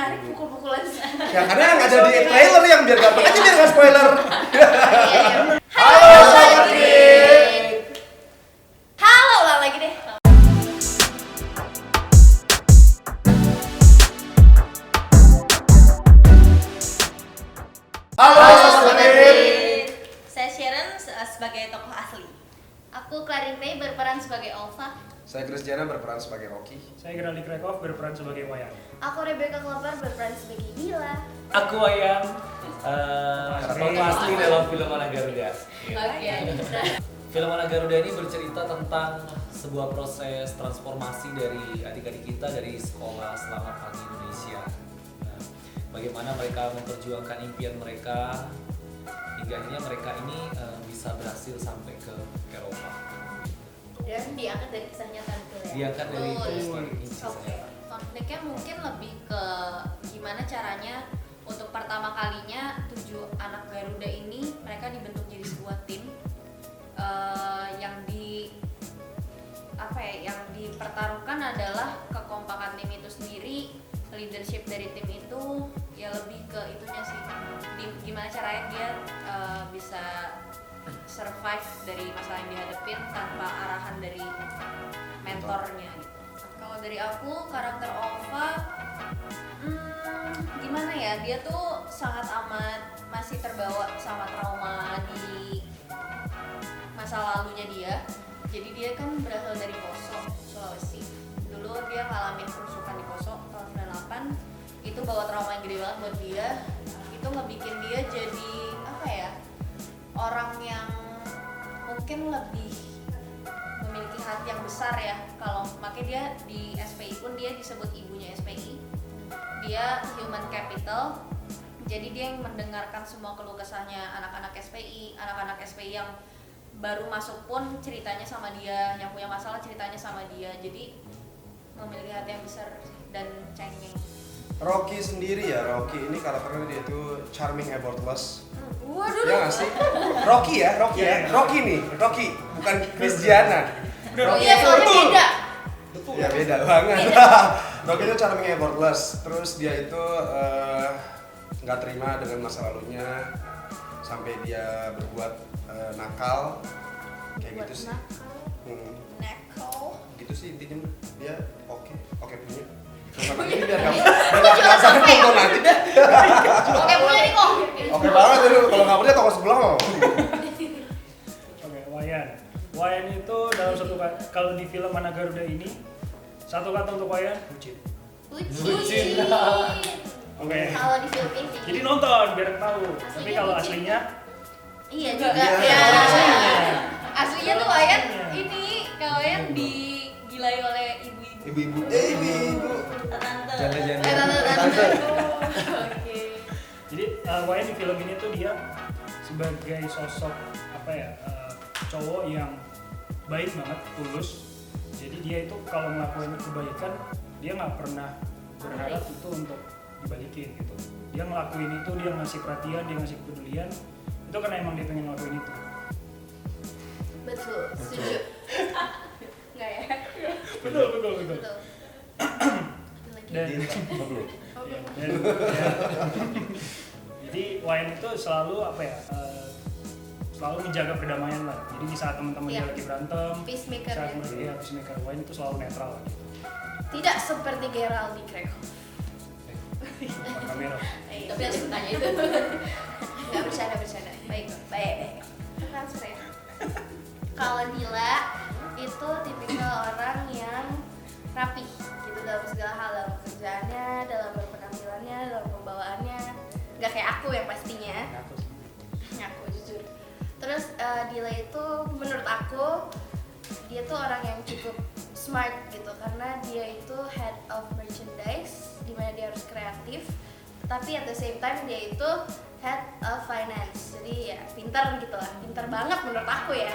menarik pukul-pukulan. Ya karena yang ada di trailer yang biar gampang aja biar nggak spoiler. Halo Sobat Geek. Halo ulang lagi deh. Halo Sobat Geek. Saya Sharon sebagai tokoh asli. Aku Clarin May berperan sebagai Olsa. Saya Christiana berperan sebagai Rocky. Saya Geraldi Krekov berperan sebagai Wayan. Aku Rebecca Klover berperan sebagai Dila. Aku Wayan, tokoh asli dalam film Anak Garuda. Oke. Film Anak Garuda ini bercerita tentang sebuah proses transformasi dari adik-adik kita dari sekolah Selamat Pagi Indonesia. Nah, bagaimana mereka memperjuangkan impian mereka hingga akhirnya mereka ini bisa berhasil sampai ke Eropa. Dan diangkat dari kisah nyata betul ya? Diangkat dari Betul. histori kisah Oke. nyata. Konfliknya mungkin lebih ke gimana caranya untuk pertama kalinya 7 anak Garuda ini mereka dibentuk jadi sebuah tim yang yang dipertaruhkan adalah kekompakan tim itu sendiri, leadership dari tim itu ya lebih ke itunya sih. Gimana caranya dia bisa survive dari masalah yang dihadapin tanpa arahan dari mentornya gitu. Kalau dari aku karakter Olva gimana ya, dia tuh sangat amat masih terbawa sama trauma di masa lalunya dia. Jadi dia kan berasal dari Poso, Sulawesi. Dulu dia ngalamin kerusuhan di Poso tahun 98. Itu bawa trauma yang gede banget buat dia. Itu ngebikin dia jadi orang yang mungkin lebih memiliki hati yang besar ya. Kalau makanya dia di SPI pun dia disebut ibunya SPI. Dia human capital. Jadi dia yang mendengarkan semua keluh kesahnya anak-anak SPI, anak-anak SPI yang baru masuk pun ceritanya sama dia, yang punya masalah ceritanya sama dia. Jadi memiliki hati yang besar dan cengeng. Rocky sendiri ya, Rocky ini karakternya dia tuh charming effortless. Waduh. Ya nggak sih? Rocky ya, Rocky nih, Rocky bukan Christiana. Rocky Iya, itu soalnya beda. betul. Ya beda banget. Rocky itu charming effortless, terus dia itu nggak terima dengan masa lalunya sampai dia berbuat nakal kayak gitu sih. Nakal. Gitu sih intinya dia oke punya. Nonton ini biar kamu penasaran nonton nanti deh. Oke, punya nih kok. Oke banget itu kalau nggak punya toko sebelah loh. Oke, Wayan. Wayan itu dalam satu kalau di film Anak Garuda ini satu kata untuk Wayan, bucin. Bucin. Oke. Kalau di film ini. Jadi nonton biar tahu. Tapi Aslinya kalau bucin. aslinya Iya juga. Iya. Ya. Aslinya tuh Wayan ini Wayan digilai oleh ibu-ibu. Ibu-ibu. Tante. Tante. Oke. jadi Wayan di film ini tuh dia sebagai sosok cowok yang baik banget, tulus. Jadi dia itu kalau ngelakuin kebaikan dia nggak pernah berharap itu untuk dibalikin gitu. Dia ngelakuin itu, dia ngasih perhatian, dia ngasih kepedulian itu karena emang dia pengen ngelakuin itu. Betul. Setuju. Enggak ya? Betul. Betul. Dan jadi Wayan itu selalu selalu menjaga perdamaian lah. Jadi di saat teman-teman dia lagi berantem, Peacemaker saat ya. mereka peacemaker, Wayan itu selalu netral lah gitu. Tidak seperti Geraldi Krekov. Kamera. Tapi harus tanya itu. Enggak bercanda. Baik. Transfer ya. Kalau Dila itu tipikal orang yang rapi gitu dalam segala hal, dalam kerjaannya, dalam berpenampilannya, dalam pembawaannya. Nggak kayak aku yang pastinya. Ngaku jujur. Terus Dila itu menurut aku dia tuh orang yang cukup smart gitu karena dia itu head of merchandise di mana dia harus kreatif, tapi at the same time dia itu head of finance. Jadi ya pintar gitu lah, pintar banget menurut aku ya.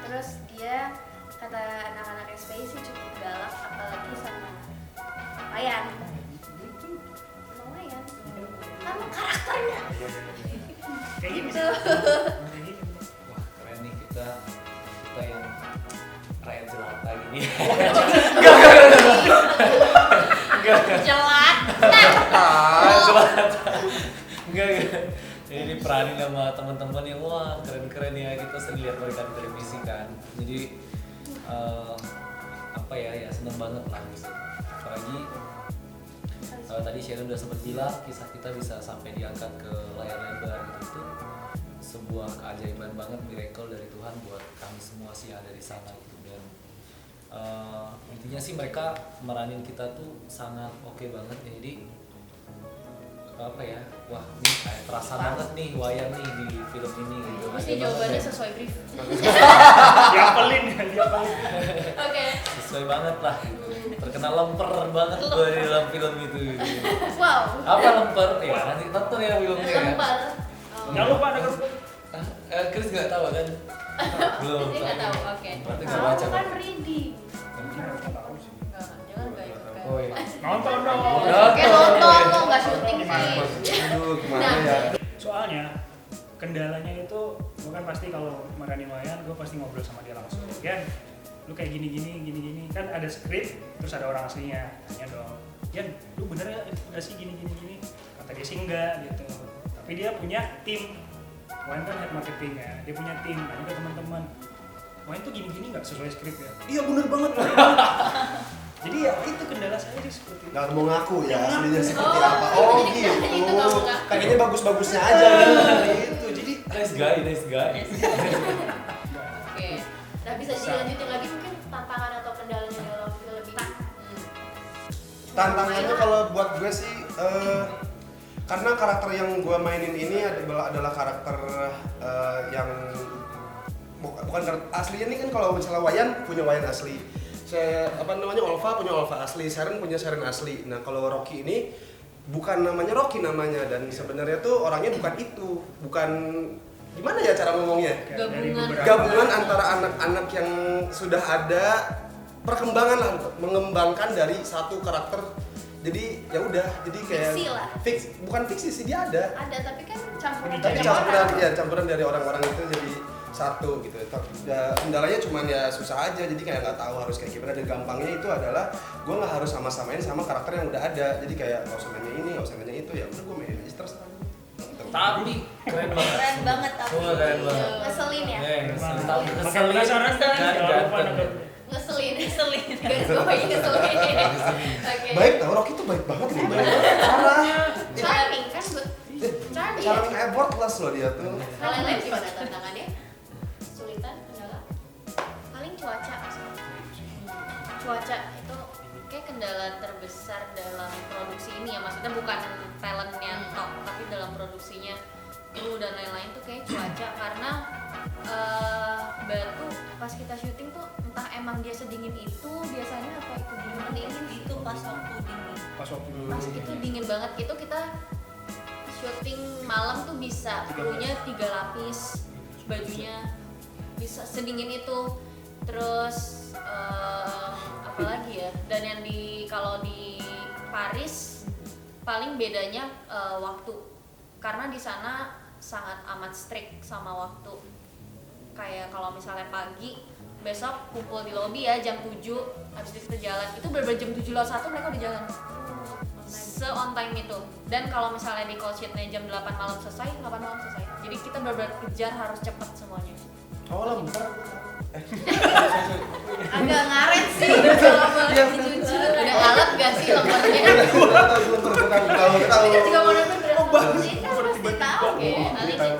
Terus dia kata anak-anak SPI sih cukup galak, apalagi sama Wayan. Sama Wayan. Karena karakternya. Kayak gini. Gitu. Wah, keren nih kita yang rakyat jelata gini. Enggak. Jelat. Enggak. Jadi diperanin sama teman-teman yang wah keren-keren ya, kita sering lihat mereka di televisi kan. Jadi apa ya seneng banget lah gitu. Apalagi tadi Sharon udah sempat bilang kisah kita bisa sampai diangkat ke layar lebar gitu, itu sebuah keajaiban banget, miracle dari Tuhan buat kami semua sih yang ada di sana gitu. Dan intinya sih mereka meranin kita tuh sangat oke banget ya. Jadi apa ya, wah ini kayak terasa banget nih wayang nih di film ini gitu. Pasti jawabannya sesuai brief. Diapelin. Oke. Sesuai banget lah gitu. Terkenal lemper banget gue di dalam film itu gitu. Wow. Apa lemper? Ya nanti tonton ya filmnya ya. Lempar. Jangan lupa ada kerupuk. Chris nggak tahu kan? Belum. Dia nggak tahu. Oke. Berarti nggak baca. Kan reading. Tahu sih. Nggak, dia kan nggak ikut kan. Oh iya. Nonton dong. Oke, nonton lo nggak syuting sih. Aduh, gimana ya? Soalnya kendalanya itu gue kan pasti kalau maranin wayang gue pasti ngobrol sama dia langsung. Yan, lu kayak gini kan ada skrip terus ada orang aslinya tanya dong. Yan, lu bener nggak sih gini? Kata dia sih enggak gitu. Tapi dia punya tim. Wayang kan head marketing ya, dia punya tim. Tanya ke teman-teman. Wayang tuh gini nggak sesuai skrip ya? Iya bener banget. Jadi ya itu kendala saya sih seperti itu. Nggak mau ngaku ya aslinya seperti Oh, apa. Oh jadi gitu. itu nggak mau ngaku. Kayaknya bagus-bagusnya aja gitu. Jadi Nice guy. Oke. Nah bisa dilanjutin lagi mungkin tantangan atau kendalanya dalam film ini. tantangannya kalau buat gue sih karena karakter yang gue mainin ini adalah karakter yang bukan karakter aslinya. Ini kan kalau misalnya Wayan punya Wayan asli, Olva punya Olva asli, Sharon punya Sharon asli. Nah kalau Rocky ini bukan namanya Rocky namanya, dan sebenarnya tuh orangnya bukan itu, bukan gimana ya cara ngomongnya, gabungan antara anak-anak yang sudah ada perkembangan lah, mengembangkan dari satu karakter. Jadi ya udah, jadi kayak Fiksi lah. bukan fiksi sih, dia ada. Ada tapi kan campuran Tapi dari campuran orang. ya, campuran dari orang-orang itu jadi satu gitu. Ya, kendalanya cuman ya susah aja, jadi kayak nggak tahu harus kayak gimana. Dan gampangnya itu adalah gue nggak harus sama-samain sama karakter yang udah ada. Jadi kayak nggak usah nanya ini, nggak usah nanya itu, ya udah gue mainin aja terus. Tapi keren banget. Keren banget tapi. Wah, keren banget. Ngeselin ya? Ngeselin. Tahu Makin ngeselin. penasaran kan? Kan Jangan lupa ganteng. nonton. Ngeselin. Ngeselin. Garis bawahi ngeselin. Oke. Baik tau, Rocky tuh baik banget nih, baik banget. Parah. Charming kan gue. Charming. Cara effortless loh dia tuh. Kalian lain gimana tantangannya? Kesulitan, kendala? Paling cuaca. Cuaca itu kayak kendala terbesar dalam produksi ini ya, maksudnya bukan talentnya top, tapi dalam produksinya, kru dan lain-lain tuh kayak cuaca. Karena Batu pas kita syuting tuh entah emang dia sedingin itu biasanya apa itu dingin itu pas waktu dingin. Pas itu dingin banget itu kita syuting malam tuh bisa krunya 3 lapis, bajunya bisa sedingin itu. Terus apalagi ya, dan yang kalau di Paris paling bedanya waktu, karena di sana sangat amat strict sama waktu. Kayak kalau misalnya pagi besok kumpul di lobi ya jam 7, habis itu kita jalan, itu bener-bener jam 7:01 mereka udah jalan se-on time itu. Dan kalau misalnya di call sheet-nya jam 8 malam selesai, 8 malam selesai. Jadi kita bener-bener kejar harus cepet semuanya. Oh lembar. Agak ngaret sih kalau boleh jujur. Udah alat gak sih lembarnya? Tahu. Tapi kan juga mau nonton drama bagus. ini kan pasti tahu. Oke, paling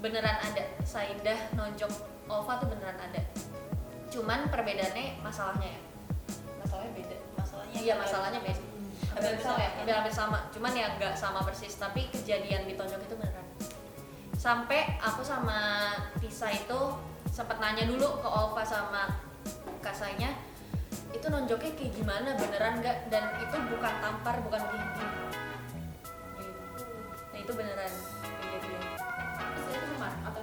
beneran ada. Saidah nonjok Olva tuh beneran ada. Cuman perbedaannya masalahnya ya. Masalahnya beda. Iya, masalahnya beda. Hampir sama. Cuman ya nggak sama persis, tapi kejadian di tonjok itu beneran. Sampai aku sama Tisa itu sempat nanya dulu ke Olva sama Kasanya, itu nonjoknya kayak gimana, beneran nggak? Dan itu bukan tampar, bukan gigi. Nah itu beneran kejadian. Saya itu memar atau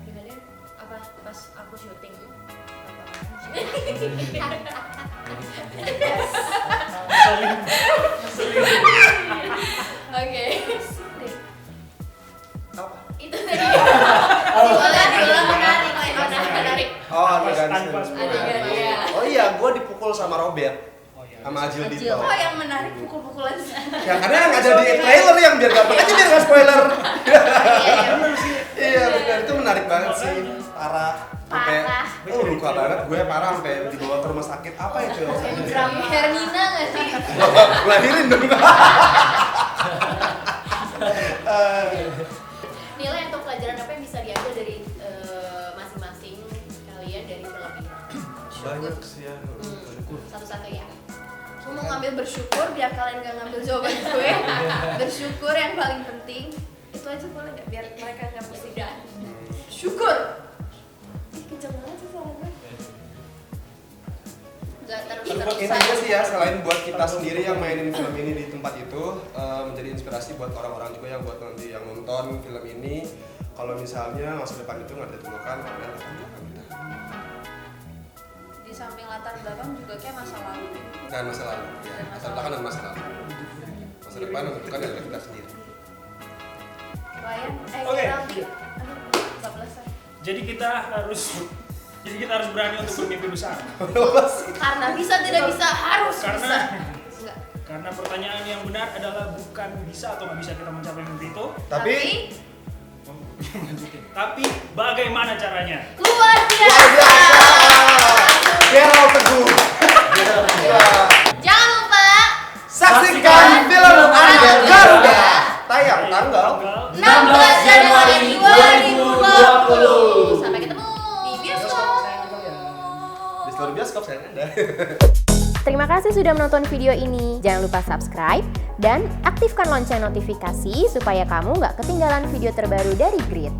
Kejadian apa pas aku syuting? oke. Apa? Itu tadi. Diulang menarik. Oh, adegan Tanpa serius. Adegan, iya. Oh iya, gue dipukul sama Robert. Oh iya. Sama Ajil Ajil. Dito. menarik pukul-pukulan sih. Ya karena nggak ada di trailer yang biar gampang aja biar nggak spoiler. Iya benar, itu menarik banget sih, parah. Sampai, Parah. luka banget gue parah sampai dibawa ke rumah sakit apa itu? Drama Hernina nggak sih? Lahirin dong. Nilai atau pelajaran apa yang bisa diambil dari masing-masing kalian dari film ini? Banyak sih ya. Satu-satu ya. Gue mau ngambil bersyukur biar kalian gak ngambil jawaban gue. Bersyukur yang paling penting. Itu aja boleh gak? Biar mereka gak mesti syukur. Ih, kenceng banget sih suara gue. Gak Intinya sih ya, selain buat kita sendiri yang mainin film ini di tempat itu, menjadi inspirasi buat orang-orang juga yang buat nanti yang nonton film ini. Kalau misalnya masa depan itu nggak ditentukan, kalian latar belakang kita. Di samping latar belakang juga kayak masa lalu. Dan masa lalu, ya, latar belakang dan masa lalu. Masa depan menentukan adalah kita sendiri. Ryan, Oke. kita aduh, 14-an. Jadi kita harus berani untuk bermimpi besar. Karena bisa tidak bisa harus bisa. Enggak. Karena pertanyaan yang benar adalah bukan bisa atau nggak bisa kita mencapai mimpi itu, Tapi tapi bagaimana caranya? luar biasa. luar biasa, Gerald Teguh. Jangan lupa Saksikan film Anda Garuda tayang tanggal 16 Januari 2020. Sampai ketemu Di bioskop. di seluruh bioskop sayang Anda. Terima kasih sudah menonton video ini. Jangan lupa subscribe dan aktifkan lonceng notifikasi supaya kamu nggak ketinggalan video terbaru dari Grid.